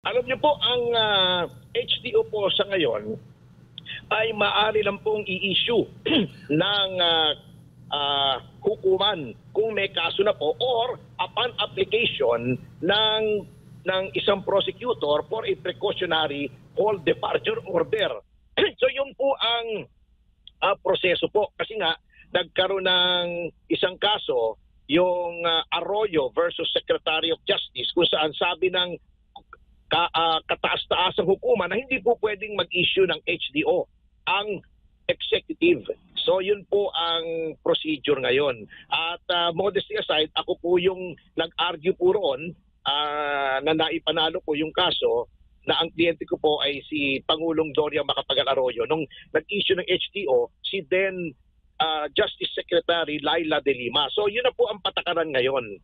Alam niyo po, ang HTO po sa ngayon ay maaari lang pong i-issue ng hukuman kung may kaso na po or upon application ng isang prosecutor for a precautionary hold departure order. So yun po ang proseso po. Kasi nga, nagkaroon ng isang kaso, yung Arroyo versus Secretary of Justice, kung saan sabi ng kataas-taasang hukuman na hindi po pwedeng mag-issue ng HDO ang executive. So yun po ang procedure ngayon. At modesty aside, ako po yung nag-argue po roon na naipanalo po yung kaso na ang kliyente ko po ay si Pangulong Doria Macapagal Arroyo. Nung nag-issue ng HDO, si then Justice Secretary Laila De Lima. So yun na po ang patakaran ngayon.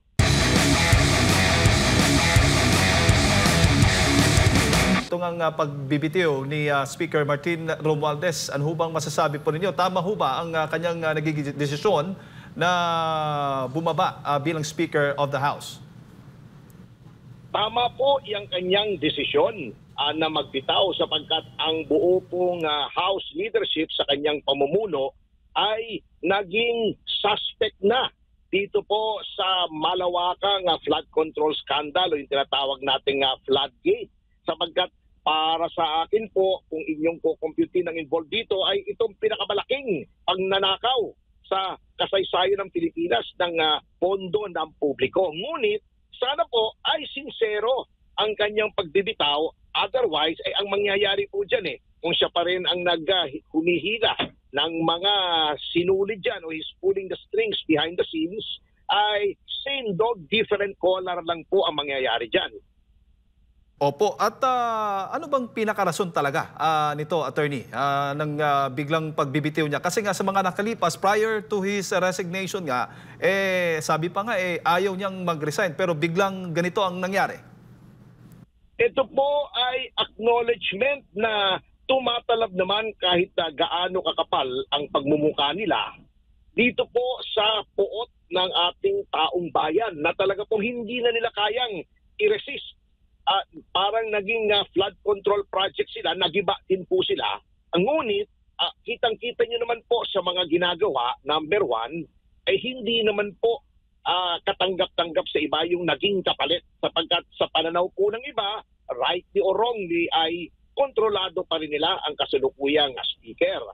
Ito nga pagbibitiw ni Speaker Martin Romualdez, ano bang masasabi po ninyo? Tama ho ba ang kanyang nagiging desisyon na bumaba bilang Speaker of the House? Tama po yung kanyang desisyon na magbitaw sapagkat ang buo pong House leadership sa kanyang pamumuno ay naging suspect na dito po sa malawakang flood control scandal o yung tinatawag nating floodgate. Sapagkat para sa akin po, kung inyong kukumputin ang involved dito, ay itong pinakamalaking pagnanakaw sa kasaysayan ng Pilipinas ng pondo ng publiko. Ngunit, sana po ay sincero ang kanyang pagbibitaw. Otherwise, ay ang mangyayari po dyan kung siya pa rin ang humihila ng mga sinulid dyan o is pulling the strings behind the scenes, ay same dog, different color lang po ang mangyayari dyan. Opo. At ano bang pinakarason talaga nito, attorney, ng biglang pagbibitiw niya? Kasi nga sa mga nakalipas, prior to his resignation nga, sabi pa nga ayaw niyang mag-resign pero biglang ganito ang nangyari. Ito po ay acknowledgement na tumatalab naman kahit gaano kakapal ang pagmumukha nila dito po sa puot ng ating taong bayan na talaga pong hindi na nila kayang i-resist. Parang naging flood control project sila, nagiba din po sila. Ngunit, kitang-kita nyo naman po sa mga ginagawa, number one, ay hindi naman po katanggap-tanggap sa iba yung naging kapalit. Sapagkat sa pananaw po ng iba, rightly or wrongly, ay kontrolado pa rin nila ang kasalukuyang speaker.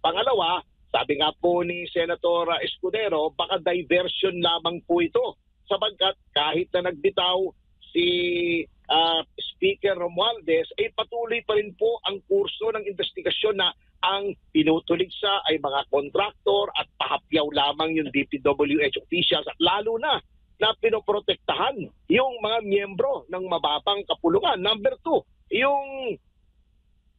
Pangalawa, sabi nga po ni Senator Escudero, baka diversion lamang po ito. Sapagkat kahit na nagbitaw si Speaker Romualdez, ay patuloy pa rin po ang kurso ng investigasyon na ang pinutuligsa ay mga kontraktor at pahapyaw lamang yung DPWH officials at lalo na pinoprotektahan yung mga miyembro ng mababang kapulungan. Number two,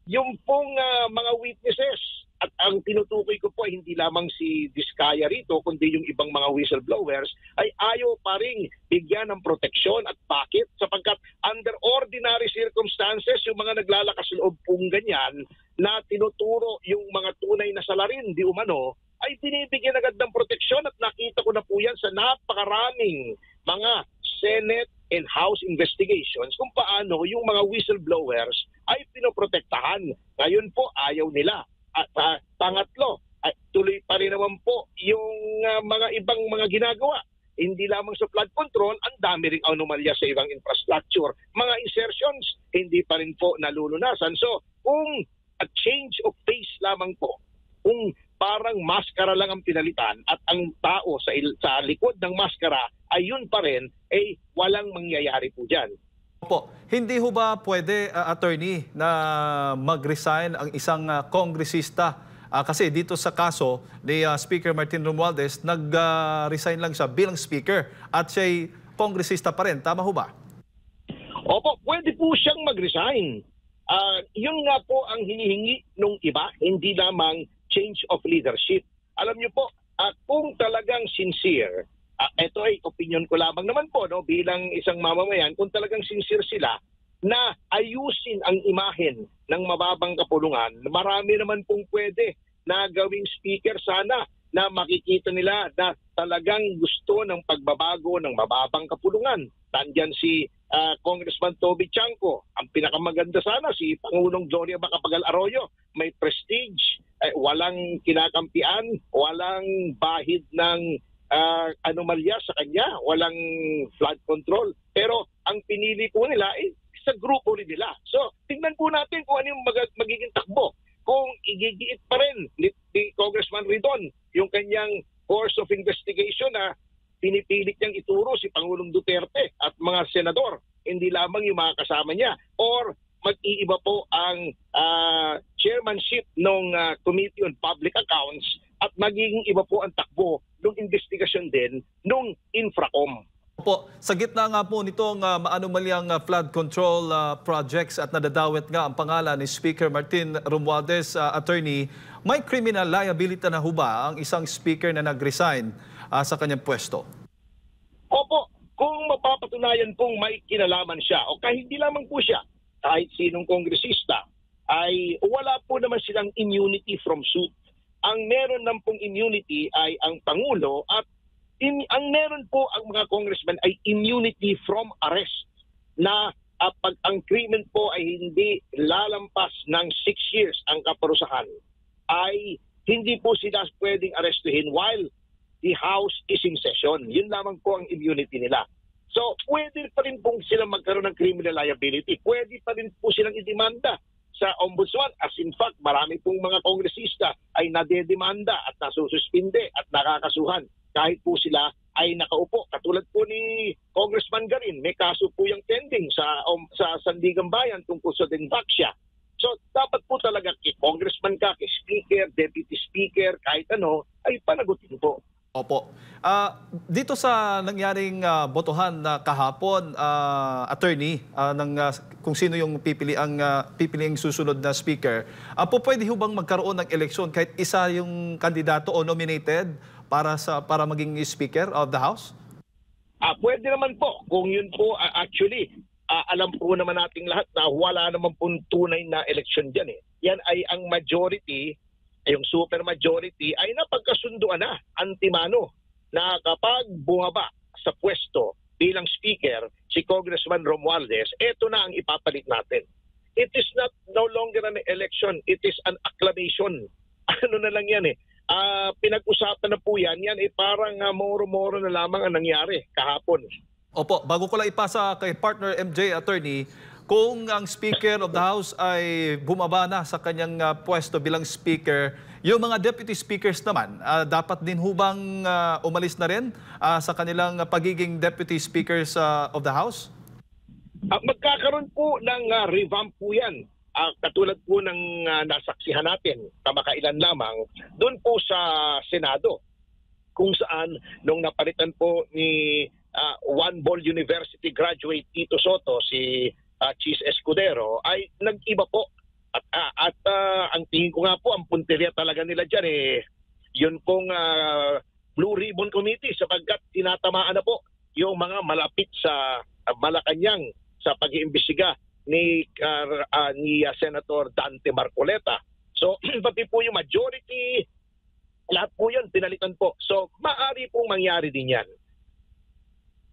yung pong mga witnesses at ang tinutukoy ko po ay hindi lamang si Diskaya rito kundi yung ibang mga whistleblowers ay ayaw pa rin bigyan ng proteksyon. At bakit? Sapagkat under ordinary circumstances yung mga naglalakas loob pong ganyan na tinuturo yung mga tunay na salarin di umano ay binibigyan agad ng proteksyon at nakita ko na po yan sa napakaraming mga Senate and House investigations kung paano yung mga whistleblowers ay pinoprotektahan. Ngayon po ayaw nila. At pangatlo, tuloy pa rin naman po yung mga ibang mga ginagawa. Hindi lamang sa flood control, ang dami ring anomalya sa ibang infrastructure. Mga insertions, hindi pa rin po nalulunasan. So, kung a change of face lamang po, kung parang maskara lang ang pinalitan at ang tao sa likod ng maskara ay yun pa rin, walang mangyayari po dyan. Opo. Hindi ho ba pwede, attorney, na mag-resign ang isang kongresista? Kasi dito sa kaso ni Speaker Martin Romualdez, nag-resign lang siya bilang speaker at siya'y kongresista pa rin. Tama ho ba? Opo, pwede po siyang mag-resign. Yun nga po ang hinihingi nung iba, hindi lamang change of leadership. Alam niyo po, kung talagang sincere, ito ay opinion ko lamang naman po bilang isang mamamayan, kung talagang sincere sila na ayusin ang imahen ng mababang kapulungan, marami naman pong pwede na gawing speaker sana na makikita nila na talagang gusto ng pagbabago ng mababang kapulungan. Nandyan si Congressman Toby Chanco. Ang pinakamaganda sana si Pangulong Gloria Macapagal Arroyo. May prestige, walang kinakampian, walang bahid ng anomalya sa kanya, walang flood control. Pero ang pinili po nila ay sa grupo rin nila. So, tingnan po natin kung ano yung magiging takbo. Kung igigiit pa rin ni Congressman Ridon yung kanyang course of investigation na pinipilit niyang ituro si Pangulong Duterte at mga senador, hindi lamang yung mga kasama niya, or mag-iiba po ang chairmanship ng Committee on Public Accounts at magiging iba po ang takbo ng investigasyon din ng Infracom. Po, sa gitna nga po nitong maanumalyang flood control projects at nadadawit nga ang pangalan ni Speaker Martin Romualdez, attorney, may criminal liability na ho ba ang isang speaker na nag-resign sa kanyang pwesto? Opo, kung mapapatunayan pong may kinalaman siya o kahit hindi lamang po siya, kahit sinong kongresista, ay wala po naman silang immunity from suit. Ang meron lang pong immunity ay ang Pangulo at ang meron po ang mga congressmen ay immunity from arrest na pag ang krimen po ay hindi lalampas ng 6 years ang kaparusahan, ay hindi po sila pwedeng arrestuhin while the House is in session. Yun lamang po ang immunity nila. So, pwede pa rin po silang magkaroon ng criminal liability. Pwede pa rin po silang idemanda sa ombudsman. As in fact, marami pong mga kongresista ay nadedemanda at nasususpinde at nakakasuhan kahit po sila ay nakaupo. Katulad po ni Congressman Garin, may kaso po yung pending sa Sandigan Bayan tungkol sa Denvaxia. So, dapat po talaga congressman ka, speaker, deputy speaker, kahit ano, ay panagutin po. Opo. Dito sa nangyaring botohan na kahapon, attorney, kung sino yung pipiliing susunod na speaker, po pwede ho bang magkaroon ng eleksyon kahit isa yung kandidato o nominated para maging speaker of the House? Pwede naman po. Kung yun po, actually, alam po naman nating lahat na wala naman pong tunay na eleksyon dyan. Yan ay ang majority, yung super majority ay napagkasunduan na antimano na kapag bumaba sa pwesto bilang speaker si Congressman Romualdez, ito na ang ipapalit natin. It is no longer an election, it is an acclamation. Ano na lang yan pinag-usapan na po yan parang moro-moro na lamang ang nangyari kahapon. Opo, bago ko lang ipasa kay partner MJ, attorney, kung ang Speaker of the House ay bumaba na sa kanyang pwesto bilang Speaker, yung mga Deputy Speakers naman, dapat din hubang umalis na rin sa kanilang pagiging Deputy Speakers of the House? Magkakaroon po ng revamp po yan. Katulad po ng nasaksihan natin, kamakailan lamang, doon po sa Senado, kung saan nung napalitan po ni One Ball University graduate Tito Soto, si Chis Escudero, ay nag-iba po. At ang tingin ko nga po, ang punteriya talaga nila dyan, yun pong Blue Ribbon Committee, sapagkat tinatamaan na po yung mga malapit sa Malacanang sa pag-iimbestiga ni Senator Dante Marcoleta. So, pati po yung majority, lahat po yun, pinalitan po. So, maaari pong mangyari din yan.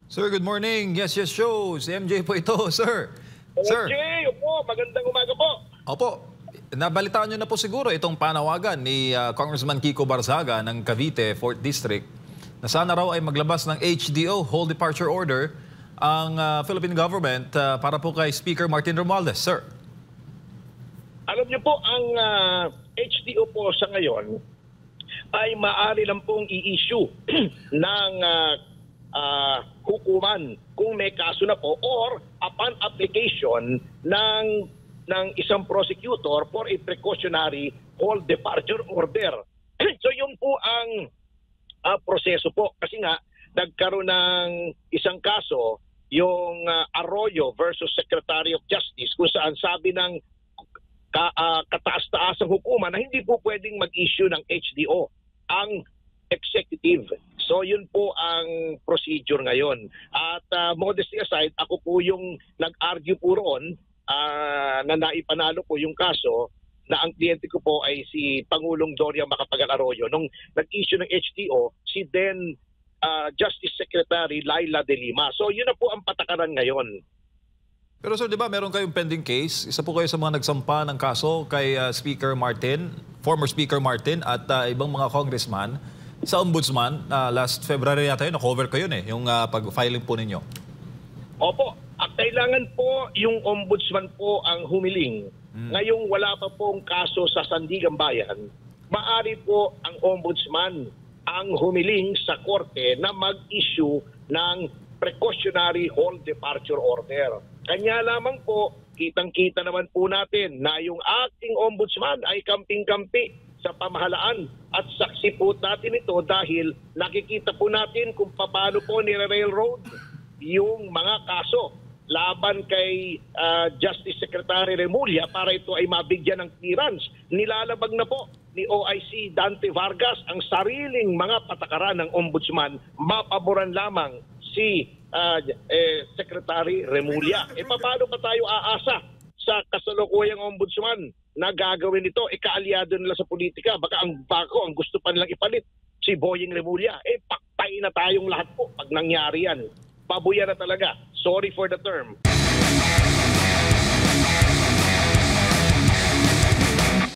Sir, good morning. Yes, show. Si MJ po ito, sir. Sir. MJ, opo, magandang umaga po. Opo, nabalitaan nyo na po siguro itong panawagan ni Congressman Kiko Barzaga ng Cavite, 4th District, na sana raw ay maglabas ng HDO, Whole Departure Order, ang Philippine government para po kay Speaker Martin Romualdez, sir. Alam niyo po, ang HDO po sa ngayon ay maaari lang pong i-issue ng hukuman kung may kaso na po or upon application ng isang prosecutor for a precautionary whole departure order. So yun po ang proseso po. Kasi nga, nagkaroon ng isang kaso, yung Arroyo versus Secretary of Justice, kung saan sabi ng kataas-taasang hukuman na hindi po pwedeng mag-issue ng HDO ang executive. So yun po ang procedure ngayon. At modesty aside, ako po yung nag-argue po roon na naipanalo po yung kaso na ang kliyente ko po ay si Pangulong Doria Macapagal Arroyo. Nung nag-issue ng HTO, si then Justice Secretary Laila De Lima. So yun na po ang patakaran ngayon. Pero sir, di ba meron kayong pending case? Isa po kayo sa mga nagsampa ng kaso kay Speaker Martin, former Speaker Martin at ibang mga congressman sa Ombudsman. Last February yata yun, na-cover kayo yung pag-filing po ninyo. Opo, kailangan po yung Ombudsman po ang humiling. Ngayong wala pa pong kaso sa Sandigan Bayan, maari po ang Ombudsman ang humiling sa korte na mag-issue ng precautionary hold departure order. Kanya lamang po, kitang-kita naman po natin na yung acting ombudsman ay kamping-kampi sa pamahalaan at saksi po natin ito dahil nakikita po natin kung paano po nire-railroad yung mga kaso laban kay Justice Secretary Remulla para ito ay mabigyan ng clearance. Nilalabag na po ni OIC Dante Vargas ang sariling mga patakaran ng ombudsman, mapaboran lamang si Secretary Remulla. Paano pa tayo aasa sa kasalukuyang ombudsman na gagawin ito? Kaalyado nila sa politika. Baka ang bako, ang gusto pa nilang ipalit, si Boying Remulla. Paktay na tayong lahat po pag nangyari yan. Babuya na talaga. Sorry for the term.